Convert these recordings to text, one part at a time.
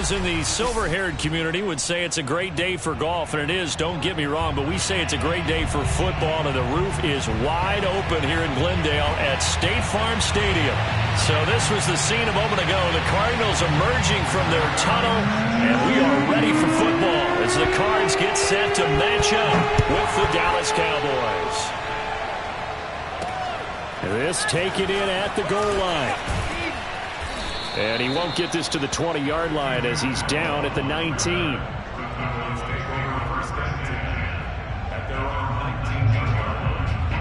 Those in the silver-haired community would say it's a great day for golf, and it is, don't get me wrong, but we say it's a great day for football, and the roof is wide open here in Glendale at State Farm Stadium. So this was the scene a moment ago. The Cardinals emerging from their tunnel, and we are ready for football as the Cards get set to match up with the Dallas Cowboys. This taken in at the goal line. And he won't get this to the 20-yard line as he's down at the 19.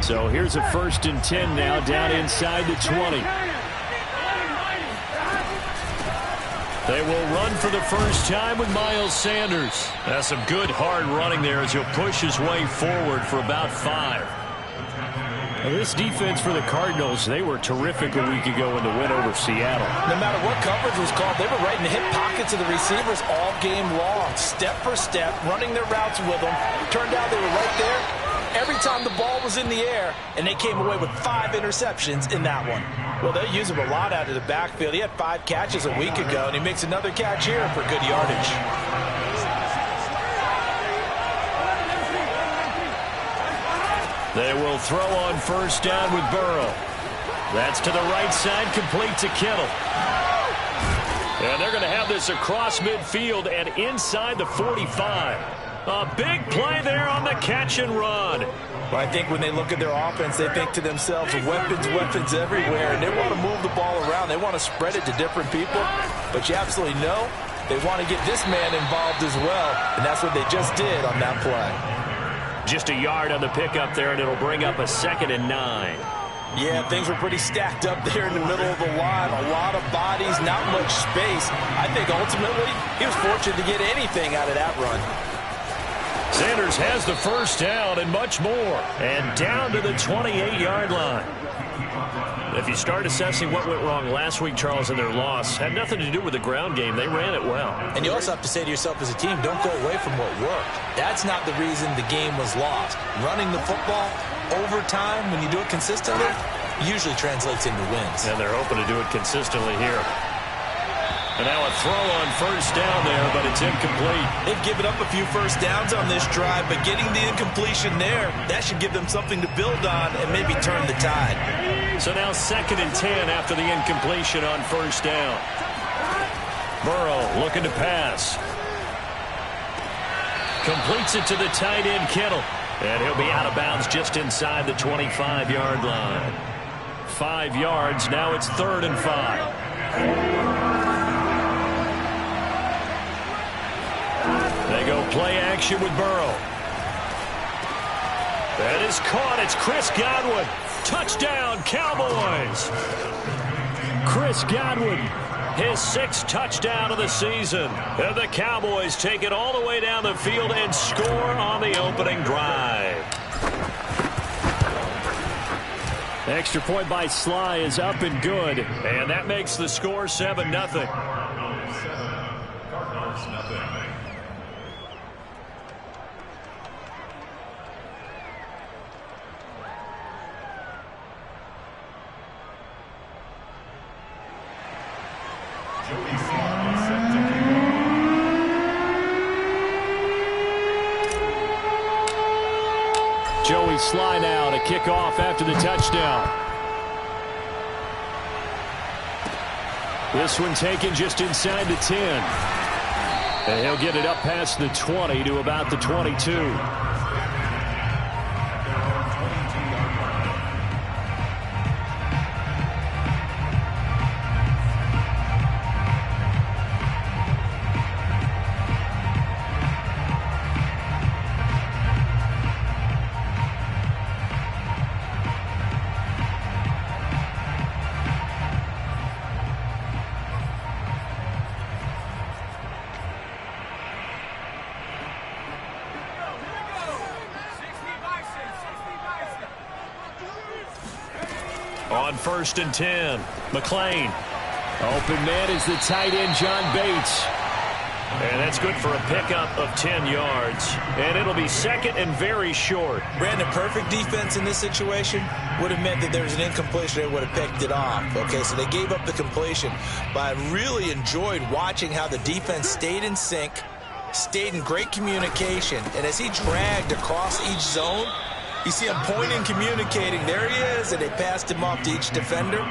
So here's a 1st and 10 now down inside the 20. They will run for the first time with Miles Sanders. That's some good hard running there as he'll push his way forward for about 5. This defense for the Cardinals, they were terrific a week ago in the win over Seattle. No matter what coverage was called, they were right in the hip pockets of the receivers all game long. Step for step, running their routes with them. Turned out they were right there every time the ball was in the air, and they came away with 5 interceptions in that one. Well, they use him a lot out of the backfield. He had 5 catches a week ago, and he makes another catch here for good yardage. They will throw on first down with Burrow. That's to the right side, complete to Kittle. And they're going to have this across midfield and inside the 45. A big play there on the catch and run. Well, I think when they look at their offense, they think to themselves, weapons, weapons everywhere, and they want to move the ball around. They want to spread it to different people, but you absolutely know they want to get this man involved as well, and that's what they just did on that play. Just a yard on the pickup there, and it'll bring up a 2nd and 9. Yeah, things were pretty stacked up there in the middle of the line. A lot of bodies, not much space. I think ultimately he was fortunate to get anything out of that run. Sanders has the first down and much more. And down to the 28-yard line. If you start assessing what went wrong last week, Charles, in their loss, had nothing to do with the ground game. They ran it well. And you also have to say to yourself as a team, don't go away from what worked. That's not the reason the game was lost. Running the football over time, when you do it consistently, usually translates into wins. And they're hoping to do it consistently here. And now a throw on first down there, but it's incomplete. They've given up a few first downs on this drive, but getting the incompletion there, that should give them something to build on and maybe turn the tide. So now 2nd and 10 after the incompletion on first down. Burrow looking to pass. Completes it to the tight end, Kittle. And he'll be out of bounds just inside the 25-yard line. 5 yards, now it's 3rd and 5. They go play action with Burrow. That is caught. It's Chris Godwin. Touchdown, Cowboys. Chris Godwin, his 6th touchdown of the season. And the Cowboys take it all the way down the field and score on the opening drive. Extra point by Sly is up and good. And that makes the score 7-0. Joey Sly now to kick off after the touchdown. This one taken just inside the 10. And he'll get it up past the 20 to about the 22. On 1st and 10, McLean. Open man is the tight end, John Bates. And that's good for a pickup of 10 yards. And it'll be second and very short. Brandon, perfect defense in this situation would have meant that there was an incompletion. They would have picked it off. Okay, so they gave up the completion. But I really enjoyed watching how the defense stayed in sync, stayed in great communication. And as he dragged across each zone, you see him pointing, communicating. There he is, and they passed him off to each defender.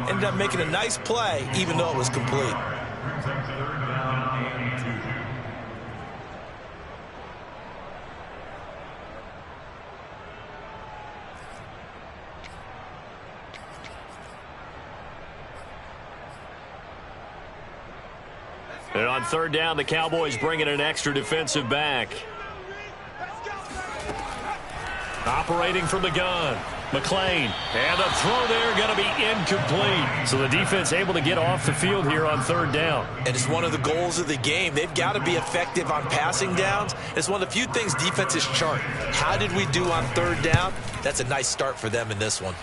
Ended up making a nice play, even though it was complete. And on third down, the Cowboys bring in an extra defensive back. Operating from the gun. McLean, and the throw there going to be incomplete. So the defense able to get off the field here on third down. And it's one of the goals of the game. They've got to be effective on passing downs. It's one of the few things defenses chart. How did we do on third down? That's a nice start for them in this one.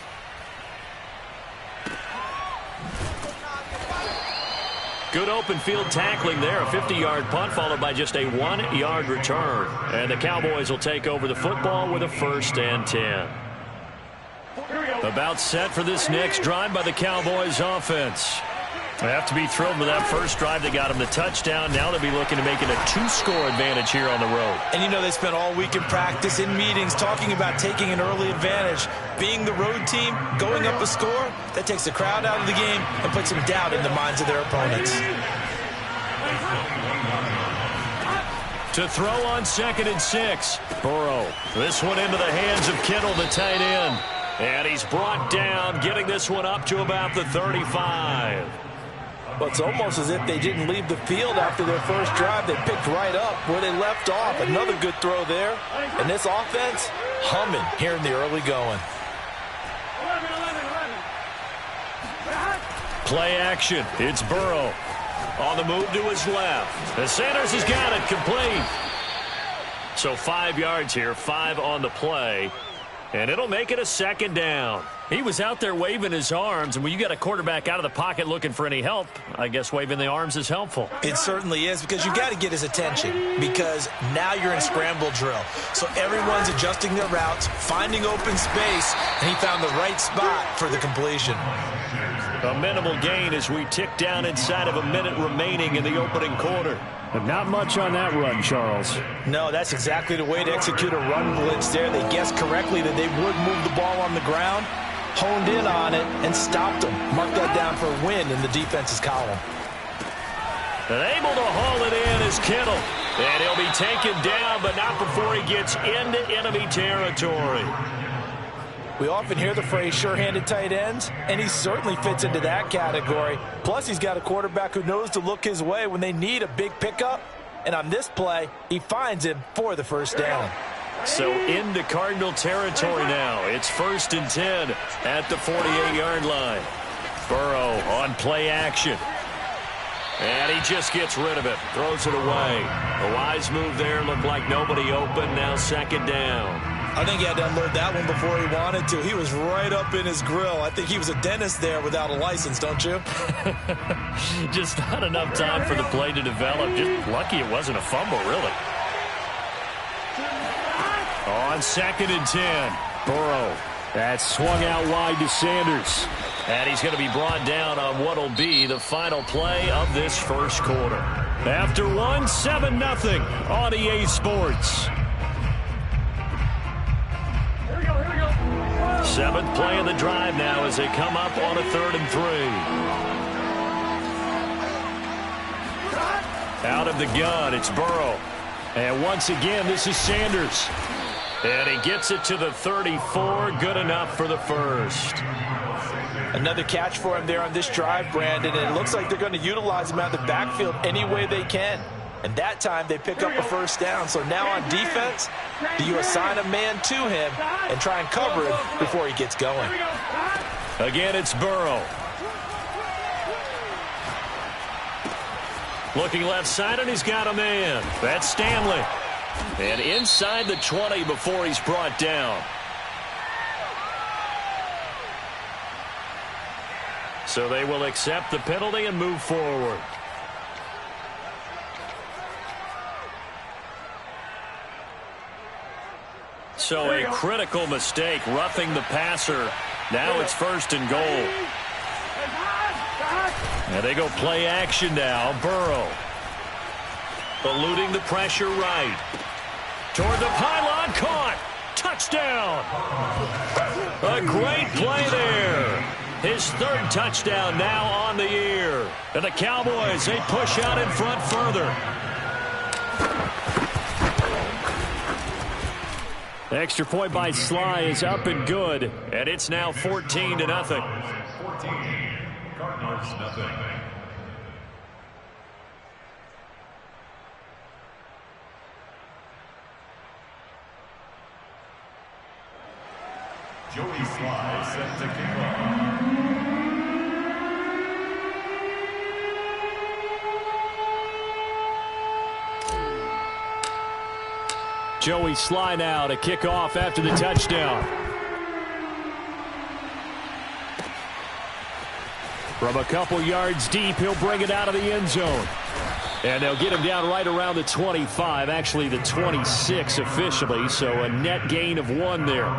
Good open field tackling there. A 50-yard punt followed by just a 1-yard return. And the Cowboys will take over the football with a 1st and 10. About set for this next drive by the Cowboys offense. They have to be thrilled with that first drive that got them the touchdown. Now they'll be looking to make it a 2-score advantage here on the road. And you know they spent all week in practice, in meetings, talking about taking an early advantage. Being the road team, going up a score, that takes the crowd out of the game and puts some doubt in the minds of their opponents. To throw on 2nd and 6. Burrow. This one into the hands of Kittle, the tight end. And he's brought down, getting this one up to about the 35. Well, it's almost as if they didn't leave the field after their first drive. They picked right up where they left off. Another good throw there. And this offense, humming here in the early going. Play action. It's Burrow. On the move to his left. And Sanders has got it complete. So 5 yards here, 5 on the play. And it'll make it a 2nd down. He was out there waving his arms, and when you got a quarterback out of the pocket looking for any help, I guess waving the arms is helpful. It certainly is, because you got to get his attention, because now you're in scramble drill. So everyone's adjusting their routes, finding open space, and he found the right spot for the completion. A minimal gain as we tick down inside of a minute remaining in the opening quarter. But not much on that run, Charles. No, that's exactly the way to execute a run blitz there. They guessed correctly that they would move the ball on the ground, honed in on it, and stopped them. Mark that down for a win in the defense's column. And able to haul it in is Kittle. And he'll be taken down, but not before he gets into enemy territory. We often hear the phrase sure-handed tight ends, and he certainly fits into that category. Plus, he's got a quarterback who knows to look his way when they need a big pickup. And on this play, he finds him for the 1st down. So into Cardinal territory now. It's 1st and 10 at the 48-yard line. Burrow on play action. And he just gets rid of it. Throws it away. A wise move there. Looked like nobody open. Now 2nd down. I think he had to unload that one before he wanted to. He was right up in his grill. I think he was a dentist there without a license, don't you? Just not enough time for the play to develop. Just lucky it wasn't a fumble, really. On 2nd and 10, Burrow. That's swung out wide to Sanders. And he's going to be brought down on what will be the final play of this first quarter. After 7-0 on EA Sports. 7th play of the drive now as they come up on a 3rd and 3. Out of the gun, it's Burrow. And once again, this is Sanders. And he gets it to the 34. Good enough for the first. Another catch for him there on this drive, Brandon. And it looks like they're going to utilize him out of the backfield any way they can. And that time they pick up a first down. So now on defense, do you assign a man to him and try and cover him before he gets going? Again, it's Burrow. Looking left side, and he's got a man. That's Stanley. And inside the 20 before he's brought down. So they will accept the penalty and move forward. So a critical mistake, roughing the passer. Now it's 1st and goal. And they go play action now. Burrow. Eluding the pressure right. Toward the pylon, caught. Touchdown. A great play there. His 3rd touchdown now on the year. And the Cowboys, they push out in front further. The extra point by Sly is up and good. And it's now 14-0. 14, Cardinals, nothing. Joey Sly set to kick off. Joey Sly now to kick off after the touchdown. From a couple yards deep, he'll bring it out of the end zone. And they'll get him down right around the 25, actually the 26 officially, so a net gain of 1 there.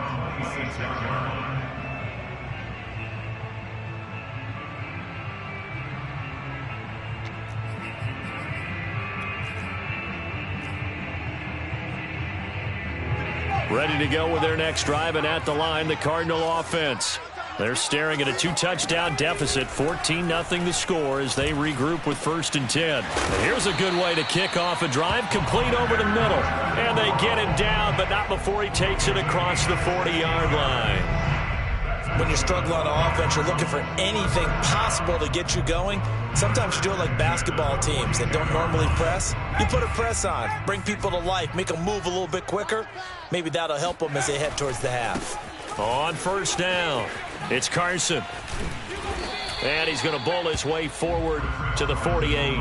Ready to go with their next drive, and at the line, the Cardinal offense. They're staring at a 2-touchdown deficit, 14-0 the score as they regroup with 1st and 10. And here's a good way to kick off a drive, complete over the middle. And they get him down, but not before he takes it across the 40-yard line. When you're struggling on offense, you're looking for anything possible to get you going. Sometimes you do it like basketball teams that don't normally press. You put a press on, bring people to life, make them move a little bit quicker. Maybe that'll help them as they head towards the half. On 1st down, it's Carson. And he's going to bowl his way forward to the 48.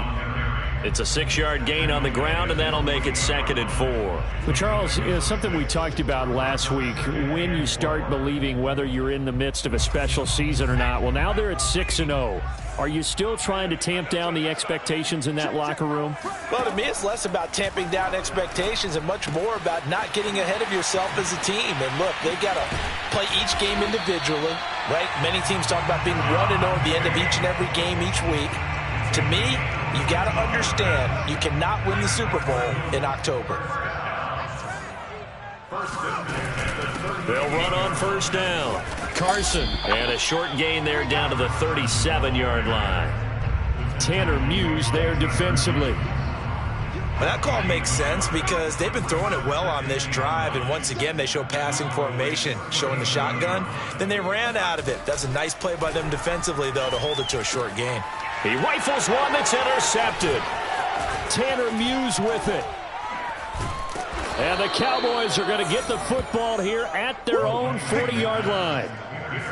It's a 6-yard gain on the ground, and that'll make it 2nd and 4. Well, Charles, something we talked about last week, when you start believing whether you're in the midst of a special season or not. Well, now they're at 6-0. Are you still trying to tamp down the expectations in that locker room? Well, to me, it's less about tamping down expectations and much more about not getting ahead of yourself as a team. And look, they got to play each game individually, right? Many teams talk about being 1-0 at the end of each and every game each week. To me, you got to understand you cannot win the Super Bowl in October. They'll run on 1st down. Carson. And a short gain there down to the 37-yard line. Tanner Muse there defensively. Well, that call makes sense because they've been throwing it well on this drive, and once again they show passing formation, showing the shotgun. Then they ran out of it. That's a nice play by them defensively, though, to hold it to a short gain. He rifles one that's intercepted. Tanner Muse with it. And the Cowboys are going to get the football here at their own 40-yard line.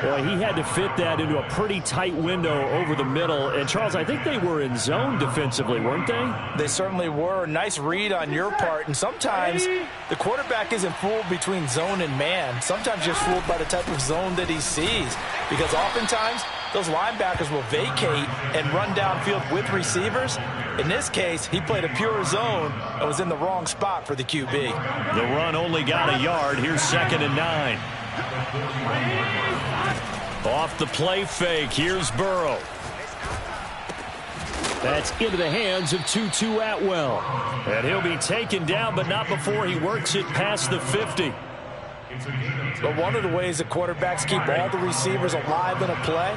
Boy, he had to fit that into a pretty tight window over the middle. And, Charles, I think they were in zone defensively, weren't they? They certainly were. Nice read on your part. And sometimes the quarterback isn't fooled between zone and man. Sometimes just fooled by the type of zone that he sees. Because oftentimes those linebackers will vacate and run downfield with receivers. In this case, he played a pure zone and was in the wrong spot for the QB. The run only got a yard. Here's 2nd and 9. Off the play fake, here's Burrow. That's into the hands of Tutu Atwell. And he'll be taken down, but not before he works it past the 50. But one of the ways that quarterbacks keep all the receivers alive in a play,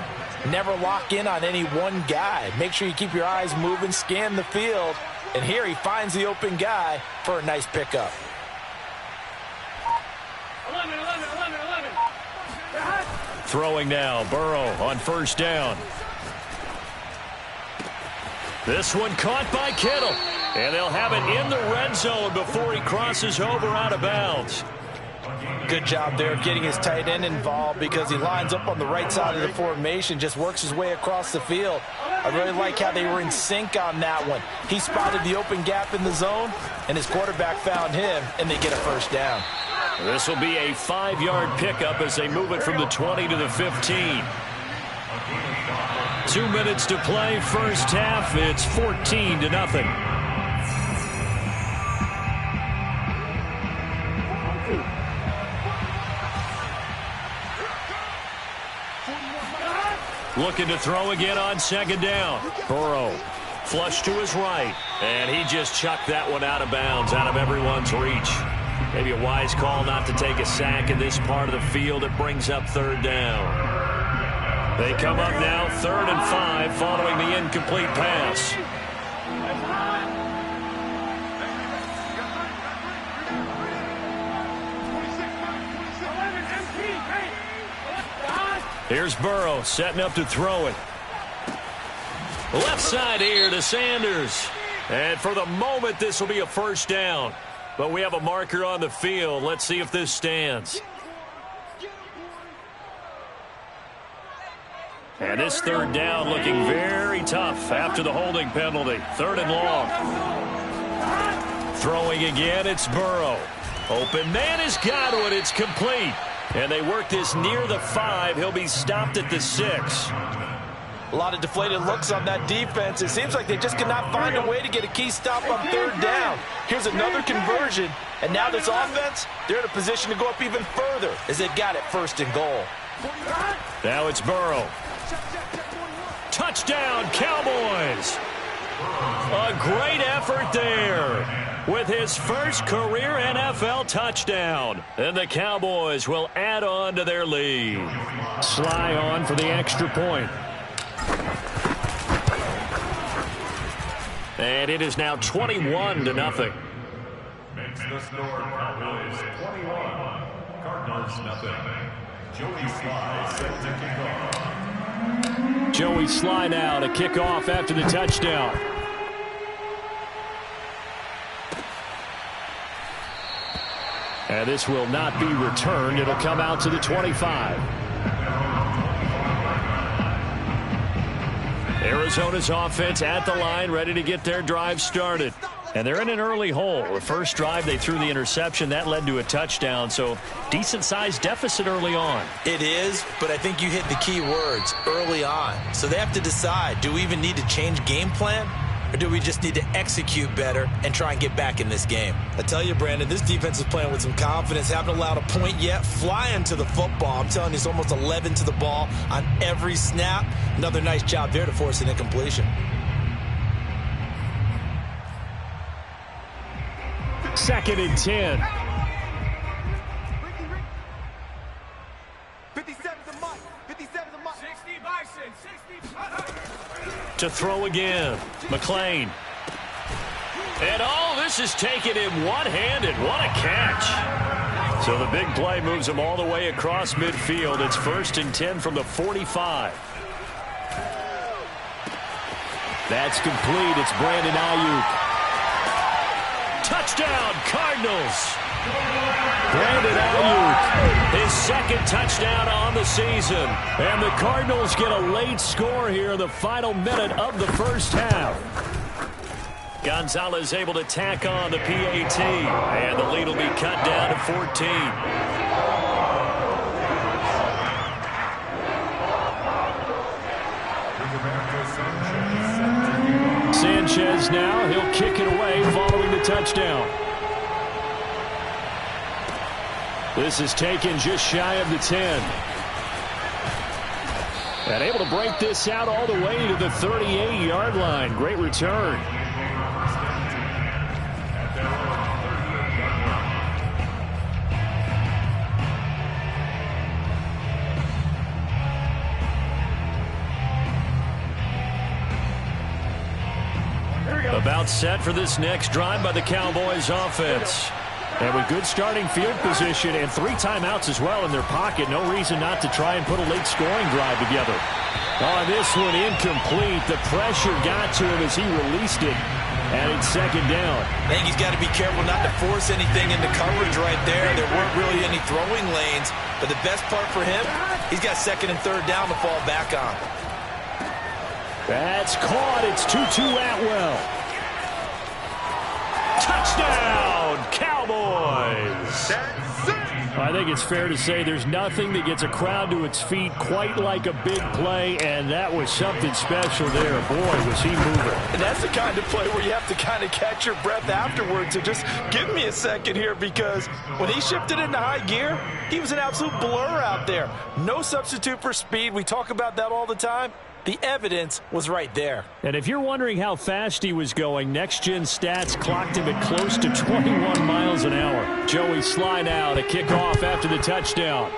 never lock in on any one guy. Make sure you keep your eyes moving, scan the field, And here he finds the open guy for a nice pickup. 11. Throwing now, Burrow on first down. This one caught by Kittle. And they'll have it in the red zone before he crosses over out of bounds. Good job there of getting his tight end involved because he lines up on the right side of the formation, just works his way across the field. I really like how they were in sync on that one. He spotted the open gap in the zone, and his quarterback found him, and they get a first down. This will be a 5-yard pickup as they move it from the 20 to the 15. 2 minutes to play, first half. It's 14-0. Looking to throw again on second down. Burrow flush to his right, and he just chucked that one out of bounds, out of everyone's reach. Maybe a wise call not to take a sack in this part of the field. It brings up third down. They come up now 3rd and 5 following the incomplete pass. Here's Burrow setting up to throw it. Left side here to Sanders. And for the moment, this will be a first down. But we have a marker on the field. Let's see if this stands. And this third down looking very tough after the holding penalty. 3rd and long. Throwing again, it's Burrow. Open man has got one. It's complete. And they work this near the 5. He'll be stopped at the 6. A lot of deflated looks on that defense. It seems like they just cannot find a way to get a key stop on 3rd down. Here's another conversion. And now this offense, they're in a position to go up even further as they've got it 1st and goal. Now it's Burrow. Touchdown, Cowboys. A great effort there with his first career NFL touchdown. And the Cowboys will add on to their lead. Sly on for the extra point. And it is now 21-0. Makes the score Cowboys 21, Cardinals 0. Joey Sly set to kick off. Joey Sly now to kick off after the touchdown. And this will not be returned. It'll come out to the 25. Arizona's offense at the line, ready to get their drive started. And they're in an early hole. The first drive, they threw the interception. That led to a touchdown, so decent-sized deficit early on. It is, but I think you hit the key words, early on. So they have to decide, do we even need to change game plan? Or do we just need to execute better and try and get back in this game? I tell you, Brandon, this defense is playing with some confidence. Haven't allowed a point yet. Flying to the football. I'm telling you, it's almost 11 to the ball on every snap. Another nice job there to force an incompletion. Second and 10. 57's a month. 57's a month. 60 Bison. 60. To throw again, McLean. And this is taken in one-handed. What a catch. So the big play moves him all the way across midfield. It's 1st and 10 from the 45. That's complete. It's Brandon Ayuk. Touchdown, Cardinals. Brandon Ayuk. His 2nd touchdown on the season. And the Cardinals get a late score here in the final minute of the first half. Gonzalez able to tack on the PAT. And the lead will be cut down to 14. Sanchez now. He'll kick it away following the touchdown. This is taken just shy of the 10. And able to break this out all the way to the 38-yard line. Great return. About set for this next drive by the Cowboys offense. And with good starting field position and 3 timeouts as well in their pocket, no reason not to try and put a late scoring drive together. Oh, this one incomplete. The pressure got to him as he released it. And it's second down. I think he's got to be careful not to force anything into coverage right there. There weren't really any throwing lanes. But the best part for him, he's got second and third down to fall back on. That's caught. It's 2-2 Atwell. Touchdown, Cowboys! I think it's fair to say there's nothing that gets a crowd to its feet quite like a big play, and that was something special there. Boy, was he moving. And that's the kind of play where you have to kind of catch your breath afterwards. So just give me a second here, because when he shifted into high gear, he was an absolute blur out there. No substitute for speed. We talk about that all the time. The evidence was right there. And if you're wondering how fast he was going, next-gen stats clocked him at close to 21 miles an hour. Joey slide out, a kickoff after the touchdown.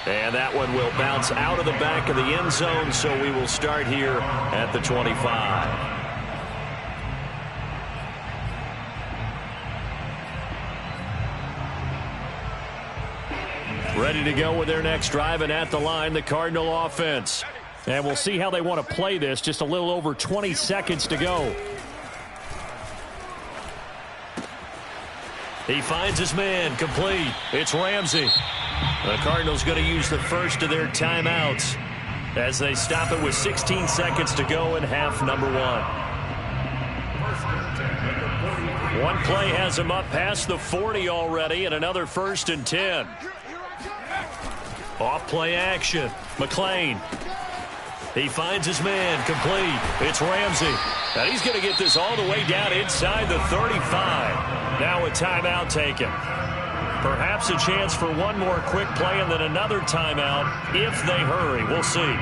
And that one will bounce out of the back of the end zone, so we will start here at the 25. Ready to go with their next drive, and at the line, the Cardinal offense. And we'll see how they want to play this. Just a little over 20 seconds to go. He finds his man, complete. It's Ramsey. The Cardinals going to use the first of their timeouts as they stop it with 16 seconds to go in half number 1. One play has him up past the 40 already, and another 1st and 10. Off play action. McLean. He finds his man, complete. It's Ramsey. And he's going to get this all the way down inside the 35. Now a timeout taken. Perhaps a chance for one more quick play and then another timeout if they hurry. We'll see.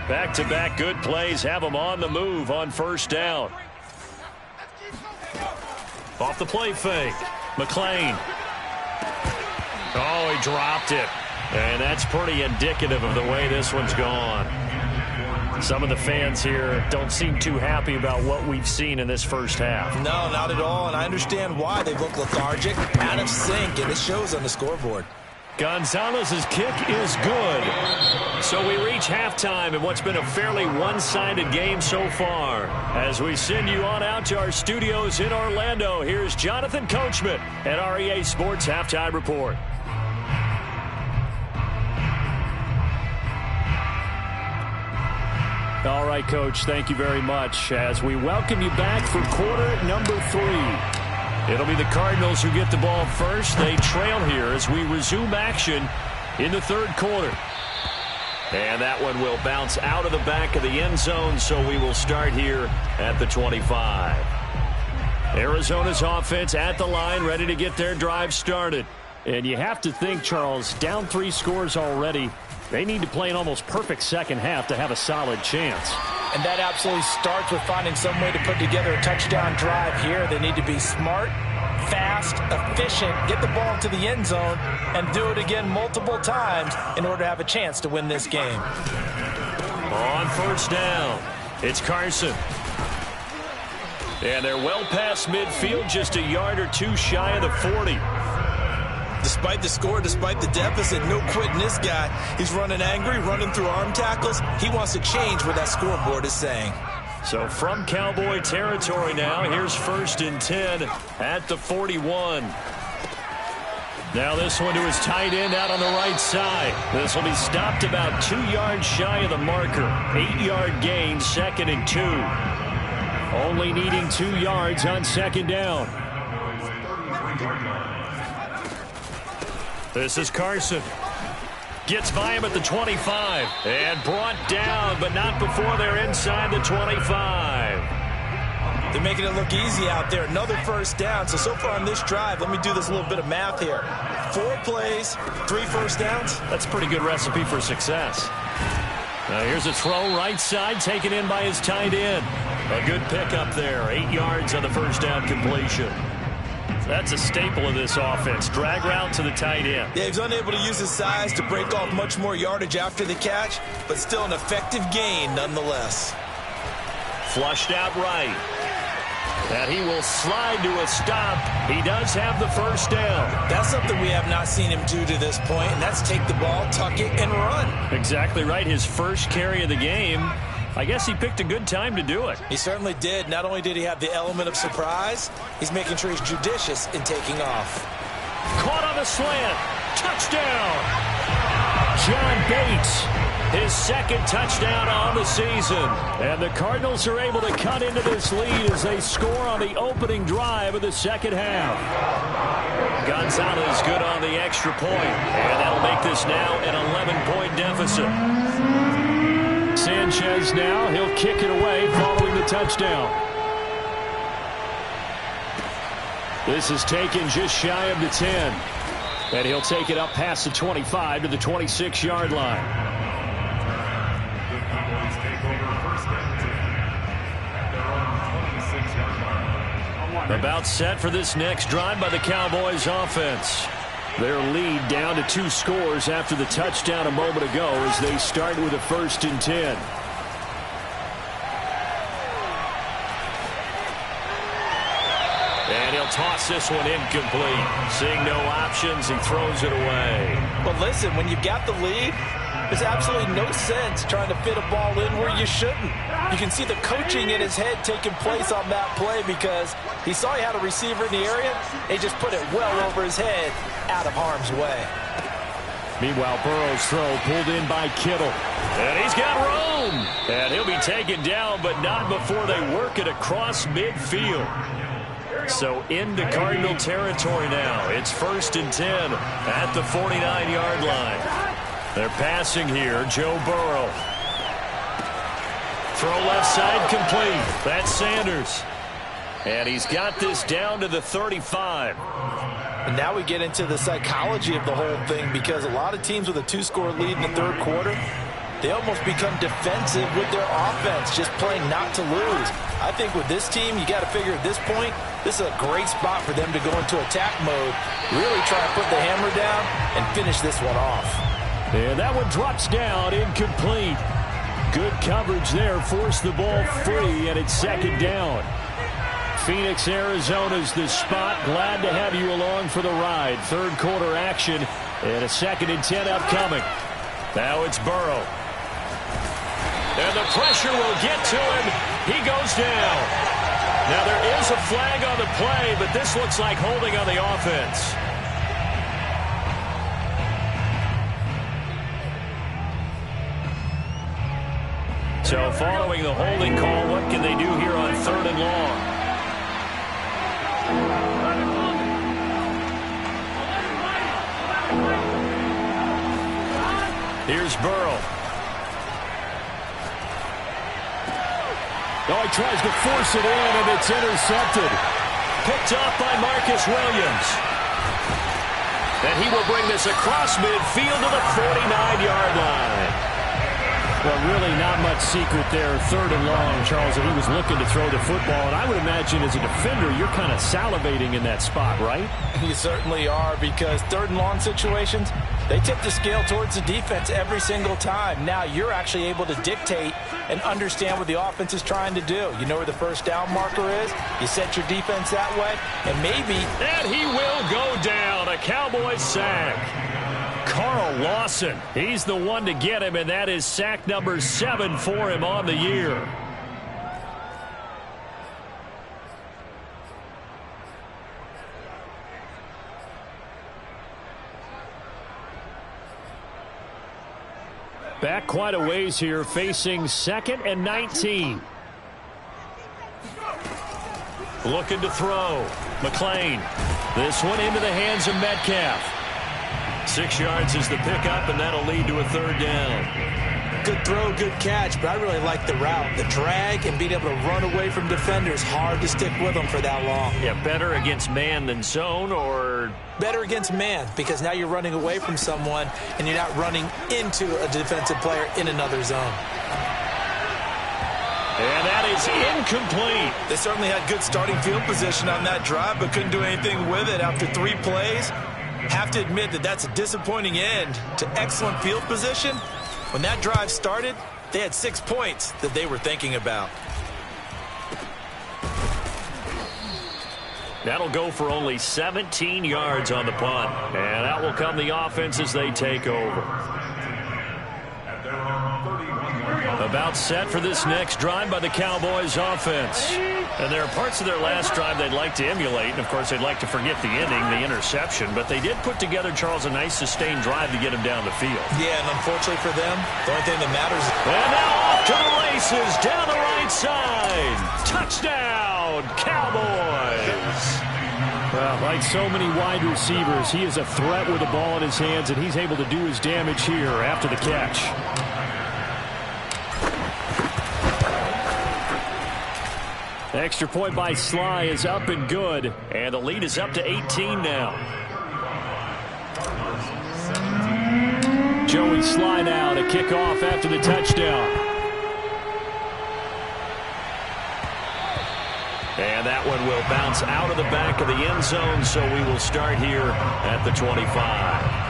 Back-to-back good plays have them on the move on 1st down. Off the play fake. McLean. Oh, he dropped it. And that's pretty indicative of the way this one's gone. Some of the fans here don't seem too happy about what we've seen in this first half. No, not at all, and I understand why. They look lethargic, out of sync, and it shows on the scoreboard. Gonzalez's kick is good. So we reach halftime in what's been a fairly one-sided game so far. As we send you on out to our studios in Orlando, here's Jonathan Coachman at REA Sports Halftime Report. All right, Coach, thank you very much as we welcome you back for quarter number 3. It'll be the Cardinals who get the ball first. They trail here as we resume action in the 3rd quarter. And that one will bounce out of the back of the end zone, so we will start here at the 25. Arizona's offense at the line, ready to get their drive started. And you have to think, Charles, down 3 scores already. They need to play an almost perfect second half to have a solid chance. And that absolutely starts with finding some way to put together a touchdown drive here. They need to be smart, fast, efficient, get the ball to the end zone, and do it again multiple times in order to have a chance to win this game. On 1st down, it's Carson. And they're well past midfield, just a yard or 2 shy of the 40. Despite the score, despite the deficit, no quitting this guy. He's running angry, running through arm tackles. He wants to change what that scoreboard is saying. So from Cowboy territory now, here's 1st and 10 at the 41. Now this one to his tight end out on the right side. This will be stopped about 2 yards shy of the marker. 8-yard gain, 2nd and 2. Only needing 2 yards on 2nd down. This is Carson. Gets by him at the 25. And brought down, but not before they're inside the 25. They're making it look easy out there. Another 1st down. So far on this drive, let me do this little bit of math here. 4 plays, 3 1st downs. That's a pretty good recipe for success. Now here's a throw right side, taken in by his tight end. A good pickup there. 8 yards on the 1st down completion. That's a staple of this offense. Drag route to the tight end. Yeah, he's unable to use his size to break off much more yardage after the catch, but still an effective gain nonetheless. Flushed out right. And he will slide to a stop. He does have the first down. That's something we have not seen him do to this point, and that's take the ball, tuck it, and run. Exactly right. His first carry of the game. I guess he picked a good time to do it. He certainly did. Not only did he have the element of surprise, he's making sure he's judicious in taking off. Caught on a slant. Touchdown. John Bates, his second touchdown on the season. And the Cardinals are able to cut into this lead as they score on the opening drive of the second half. Gonzalez good on the extra point. And that'll make this now an 11-point deficit. Sanchez now, he'll kick it away following the touchdown. This is taken just shy of the 10. And he'll take it up past the 25 to the 26-yard line. About set for this next drive by the Cowboys offense. Their lead down to 2 scores after the touchdown a moment ago as they start with a 1st and 10. And he'll toss this one incomplete. Seeing no options, he throws it away. But listen, when you've got the lead, there's absolutely no sense trying to fit a ball in where you shouldn't. You can see the coaching in his head taking place on that play because he saw he had a receiver in the area. He just put it well over his head, out of harm's way. Meanwhile, Burrow's throw pulled in by Kittle. And he's got room. And he'll be taken down, but not before they work it across midfield. So into Cardinal territory now. It's 1st and 10 at the 49-yard line. They're passing here. Joe Burrow. Throw left side complete. That's Sanders. And he's got this down to the 35. And now we get into the psychology of the whole thing because a lot of teams with a 2-score lead in the 3rd quarter, they almost become defensive with their offense, just playing not to lose. I think with this team, you got to figure at this point, this is a great spot for them to go into attack mode, really try to put the hammer down and finish this one off. And that one drops down, incomplete. Good coverage there, forced the ball free, and it's 2nd down. Phoenix, Arizona's the spot. Glad to have you along for the ride. 3rd quarter action and a 2nd and 10 upcoming. Now it's Burrow. And the pressure will get to him. He goes down. Now there is a flag on the play, but this looks like holding on the offense. So following the holding call, what can they do here on 3rd and long? Here's Burrow. Oh, he tries to force it in, and it's intercepted. Picked off by Marcus Williams. And he will bring this across midfield to the 49-yard line. Well, really not much secret there. 3rd and long, Charles, and he was looking to throw the football. And I would imagine as a defender, you're kind of salivating in that spot, right? You certainly are, because 3rd and long situations, they tip the scale towards the defense every single time. Now you're actually able to dictate and understand what the offense is trying to do. You know where the first down marker is. You set your defense that way, and maybe... And he will go down. A Cowboys sack. Carl Lawson, he's the one to get him, and that is sack number 7 for him on the year. Back quite a ways here, facing 2nd and 19. Looking to throw. McLean. This one into the hands of Metcalf. 6 yards is the pickup, and that'll lead to a 3rd down. Good throw, good catch, but I really like the route. The drag and being able to run away from defenders, hard to stick with them for that long. Yeah, better against man than zone, or... Better against man, because now you're running away from someone, and you're not running into a defensive player in another zone. And that is is incomplete. They certainly had good starting field position on that drive, but couldn't do anything with it after 3 plays. Have to admit that that's a disappointing end to excellent field position. When that drive started, they had 6 points that they were thinking about. That'll go for only 17 yards on the punt. And out will come the offense as they take over. About set for this next drive by the Cowboys offense. And there are parts of their last drive they'd like to emulate. And, of course, they'd like to forget the ending, the interception. But they did put together, Charles, a nice sustained drive to get him down the field. Yeah, and unfortunately for them, the only thing that matters is... And now off to the races down the right side. Touchdown, Cowboys. Well, like so many wide receivers, he is a threat with the ball in his hands, and he's able to do his damage here after the catch. Extra point by Sly is up and good. And the lead is up to 18 now. Joey Sly now to kick off after the touchdown. And that one will bounce out of the back of the end zone, so we will start here at the 25.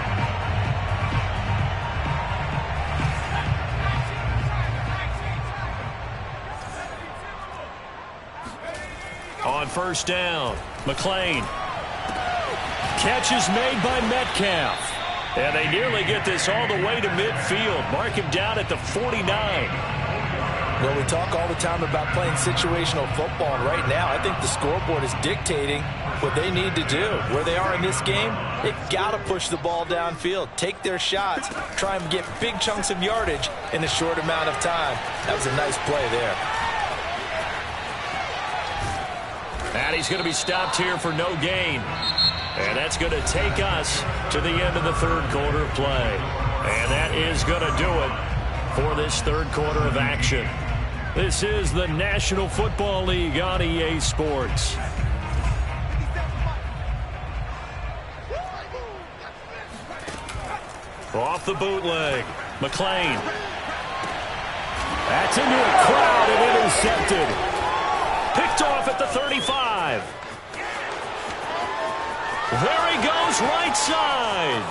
On first down, McLean. Catch is made by Metcalf. And they nearly get this all the way to midfield. Mark him down at the 49. Well, we talk all the time about playing situational football, and right now I think the scoreboard is dictating what they need to do. Where they are in this game, they've got to push the ball downfield, take their shots, try and get big chunks of yardage in a short amount of time. That was a nice play there. And he's going to be stopped here for no gain. And that's going to take us to the end of the third quarter of play. And that is going to do it for this third quarter of action. This is the National Football League on EA Sports. Off the bootleg, McLean. That's into a crowd and intercepted. Picked off at the 35. There he goes right side.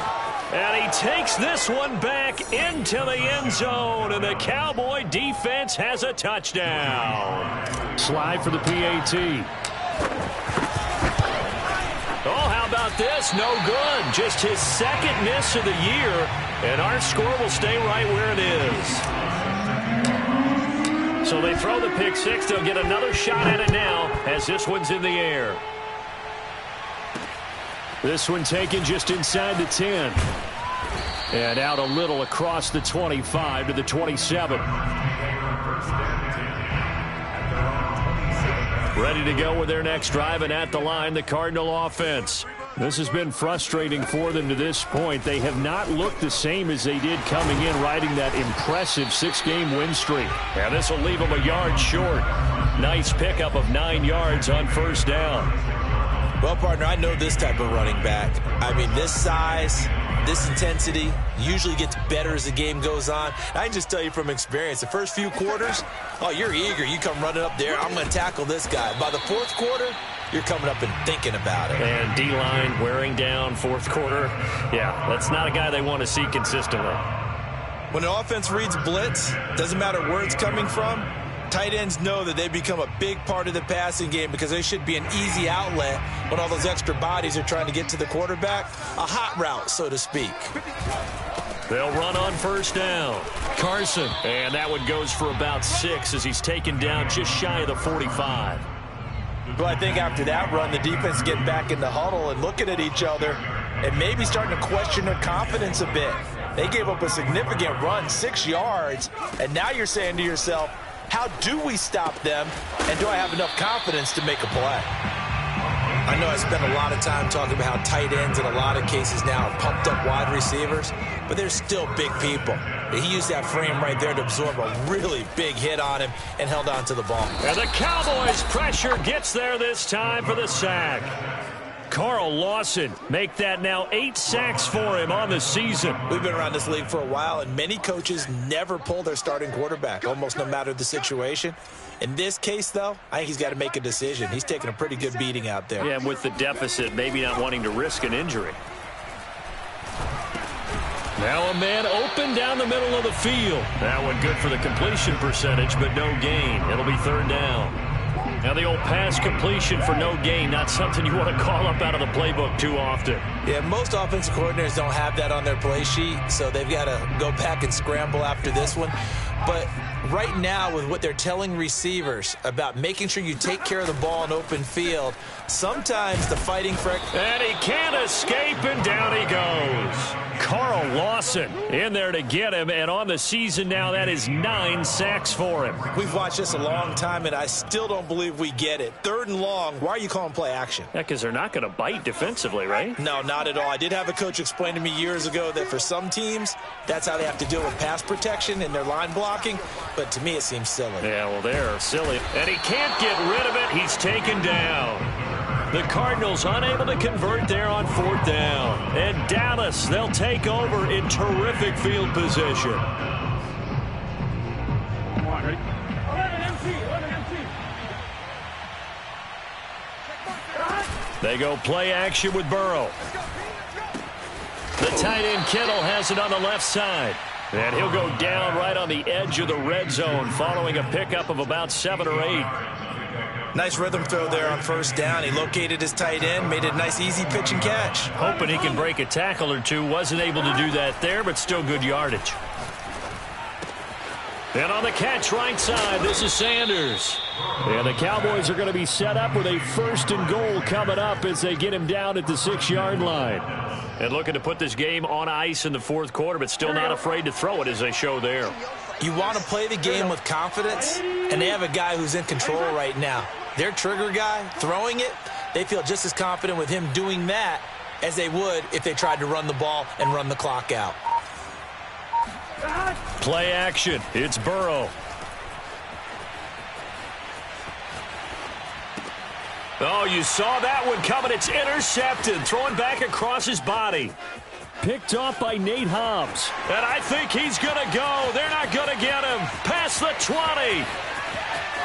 And he takes this one back into the end zone. And the Cowboy defense has a touchdown. Slide for the PAT. Oh, how about this? No good. Just his second miss of the year. And our score will stay right where it is. So they throw the pick six. They'll get another shot at it now as this one's in the air. This one taken just inside the 10. And out a little across the 25 to the 27. Ready to go with their next drive, and at the line, the Cardinal offense. This has been frustrating for them to this point. They have not looked the same as they did coming in, riding that impressive 6-game win streak. And this will leave them a yard short. Nice pickup of 9 yards on first down. Well, partner, I know this type of running back. I mean, this size, this intensity usually gets better as the game goes on. I can just tell you from experience, the first few quarters, oh, you're eager. You come running up there, I'm going to tackle this guy. By the fourth quarter, you're coming up and thinking about it. And D-line wearing down fourth quarter. Yeah, that's not a guy they want to see consistently. When an offense reads blitz, doesn't matter where it's coming from, tight ends know that they become a big part of the passing game because they should be an easy outlet when all those extra bodies are trying to get to the quarterback. A hot route, so to speak. They'll run on first down. Carson. And that one goes for about 6 as he's taken down just shy of the 45. Well, I think after that run, the defense is getting back in the huddle and looking at each other and maybe starting to question their confidence a bit. They gave up a significant run, 6 yards, and now you're saying to yourself, how do we stop them, and do I have enough confidence to make a play? I know I spent a lot of time talking about how tight ends in a lot of cases now are pumped up wide receivers, but they're still big people. He used that frame right there to absorb a really big hit on him and held on to the ball. And the Cowboys' pressure gets there this time for the sack. Carl Lawson make that now 8 sacks for him on the season. We've been around this league for a while, and many coaches never pull their starting quarterback, almost no matter the situation. In this case, though, I think he's got to make a decision. He's taking a pretty good beating out there. Yeah, and with the deficit, maybe not wanting to risk an injury. Now a man open down the middle of the field. That one good for the completion percentage, but no gain. It'll be 3rd down. Now the old pass completion for no gain, not something you want to call up out of the playbook too often. Yeah, most offensive coordinators don't have that on their play sheet, so they've got to go back and scramble after this one. But right now, with what they're telling receivers about making sure you take care of the ball in open field, sometimes the fighting for... And he can't escape, and down he goes. Carl Lawson in there to get him, and on the season now, that is 9 sacks for him. We've watched this a long time, and I still don't believe we get it. 3rd and long, why are you calling play action? Yeah, because they're not going to bite defensively, right? No, not at all. I did have a coach explain to me years ago that for some teams, that's how they have to deal with pass protection and their line blocking, but to me it seems silly. Yeah, well, they're silly. And he can't get rid of it. He's taken down. The Cardinals unable to convert there on 4th down. And Dallas, they'll take over in terrific field position. They go play action with Burrow. The tight end Kittle has it on the left side. And he'll go down right on the edge of the red zone following a pickup of about 7 or 8. Nice rhythm throw there on 1st down. He located his tight end, made it a nice easy pitch and catch. Hoping he can break a tackle or two. Wasn't able to do that there, but still good yardage. And on the catch right side, this is Sanders. And the Cowboys are going to be set up with a 1st and goal coming up as they get him down at the 6-yard line. And looking to put this game on ice in the 4th quarter, but still not afraid to throw it as they show there. You want to play the game with confidence, and they have a guy who's in control right now. Their trigger guy, throwing it, they feel just as confident with him doing that as they would if they tried to run the ball and run the clock out. Play action. It's Burrow. Oh, you saw that one coming. It's intercepted. Throwing back across his body. Picked off by Nate Hobbs. And I think he's going to go. They're not going to get him. Past the 20.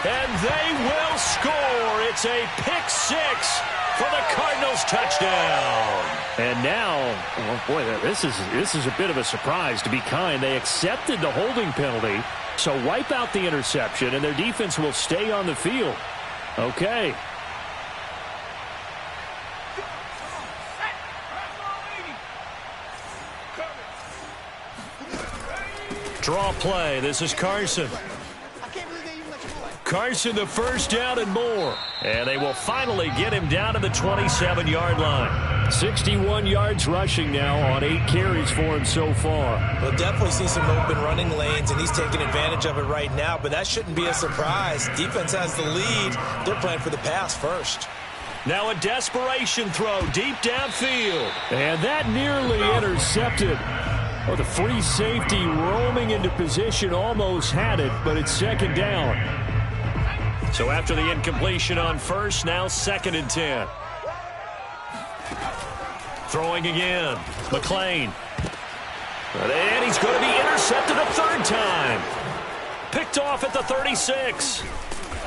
And they will score. It's a pick 6 for the Cardinals touchdown. And now, oh boy, this is a bit of a surprise, to be kind. They accepted the holding penalty, so wipe out the interception, and their defense will stay on the field. Okay. Draw play. This is Carson. Carson, the 1st down and more. And they will finally get him down to the 27-yard line. 61 yards rushing now on 8 carries for him so far. We'll definitely see some open running lanes, and he's taking advantage of it right now, but that shouldn't be a surprise. Defense has the lead. They're playing for the pass first. Now a desperation throw deep downfield. And that nearly intercepted. Oh, the free safety roaming into position almost had it, but it's 2nd down. So after the incompletion on 1st, now 2nd and 10. Throwing again. McLean. And he's going to be intercepted a 3rd time. Picked off at the 36.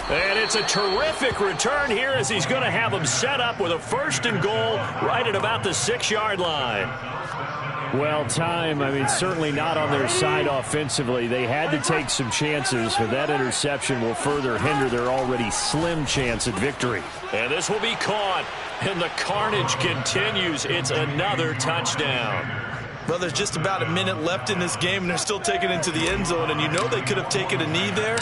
And it's a terrific return here as he's going to have them set up with a 1st and goal right at about the 6-yard line. Well, time, certainly not on their side offensively. They had to take some chances, but that interception will further hinder their already slim chance at victory. And this will be caught, and the carnage continues. It's another touchdown. Well, there's just about a minute left in this game, and they're still taking it into the end zone, and you know they could have taken a knee there,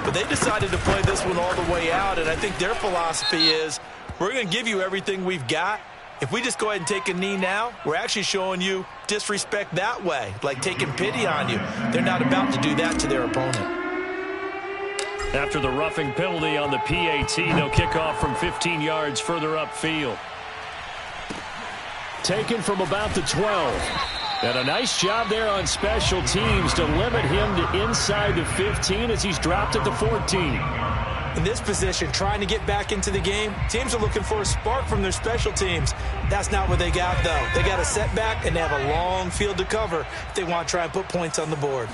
but they decided to play this one all the way out, and I think their philosophy is, we're going to give you everything we've got. If we just go ahead and take a knee now, we're actually showing you disrespect that way, like taking pity on you. They're not about to do that to their opponent. After the roughing penalty on the PAT, they'll kick off from 15 yards further upfield. Taken from about the 12. And a nice job there on special teams to limit him to inside the 15 as he's dropped at the 14. In this position, trying to get back into the game, teams are looking for a spark from their special teams. That's not what they got, though. They got a setback, and they have a long field to cover if they want to try and put points on the board.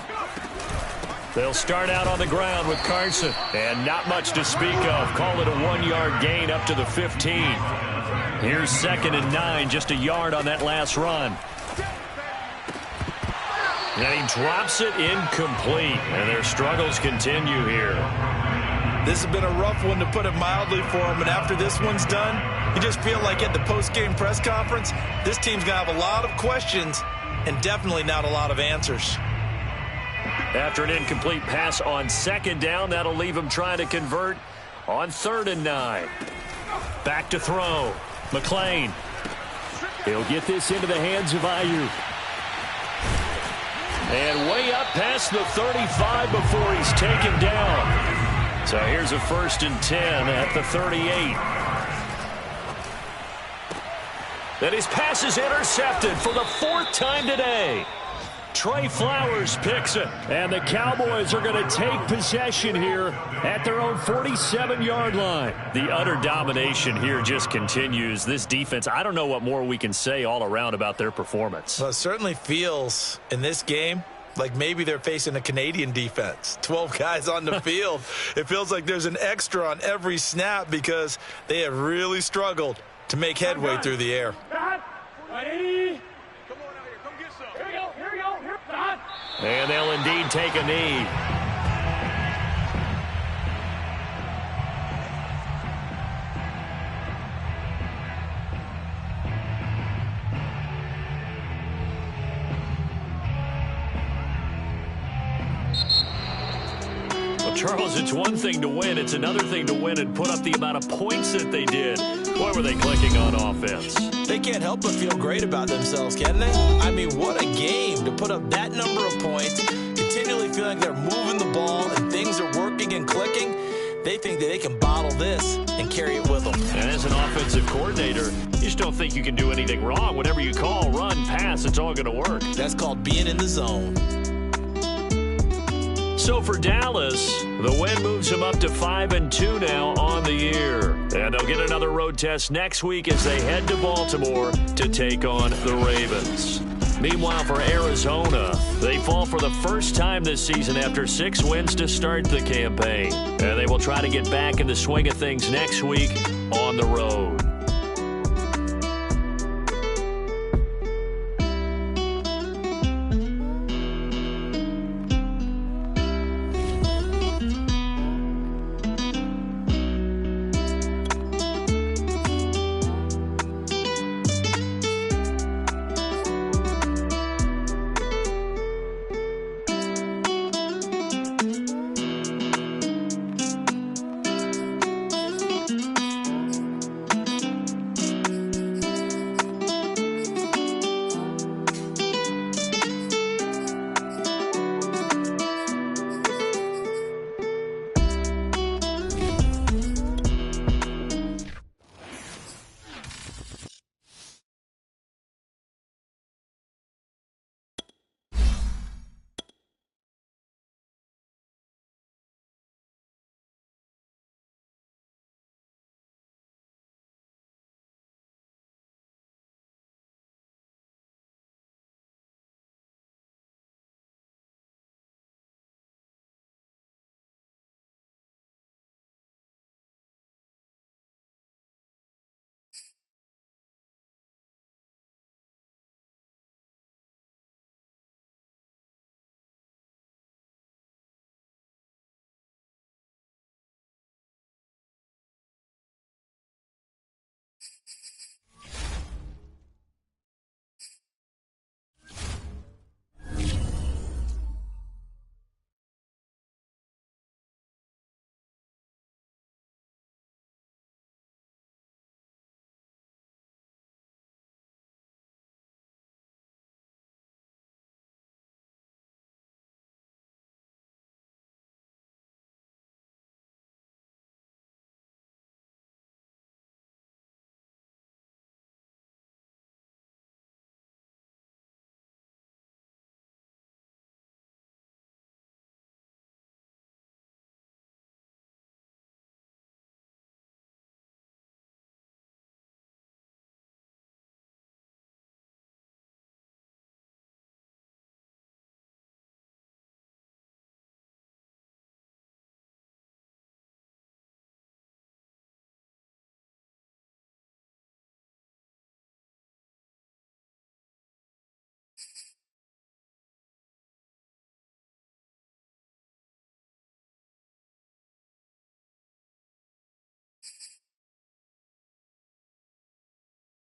They'll start out on the ground with Carson. And not much to speak of. Call it a 1-yard gain up to the 15. Here's 2nd and 9, just a yard on that last run. And he drops it incomplete. And their struggles continue here. This has been a rough one, to put it mildly, for him. And after this one's done, you just feel like at the post-game press conference, this team's going to have a lot of questions and definitely not a lot of answers. After an incomplete pass on 2nd down, that'll leave him trying to convert on 3rd and 9. Back to throw. McClain. He'll get this into the hands of Ayuk. And way up past the 35 before he's taken down. So here's a 1st and 10 at the 38. And his pass is intercepted for the 4th time today. Trey Flowers picks it. And the Cowboys are going to take possession here at their own 47-yard line. The utter domination here just continues. This defense, I don't know what more we can say all around about their performance. Well, it certainly feels in this game like maybe they're facing a Canadian defense. 12 guys on the field. It feels like there's an extra on every snap because they have really struggled to make headway through the air. And they'll indeed take a knee. Well, Charles, it's one thing to win. It's another thing to win and put up the amount of points that they did. Boy, were they clicking on offense. They can't help but feel great about themselves, can they? I mean, what a game to put up that number of points, continually feeling like they're moving the ball and things are working and clicking. They think that they can bottle this and carry it with them. And as an offensive coordinator, you just don't think you can do anything wrong. Whatever you call, run, pass, it's all going to work. That's called being in the zone. So for Dallas, the win moves them up to 5-2 now on the year. And they'll get another road test next week as they head to Baltimore to take on the Ravens. Meanwhile, for Arizona, they fall for the first time this season after 6 wins to start the campaign. And they will try to get back in the swing of things next week on the road.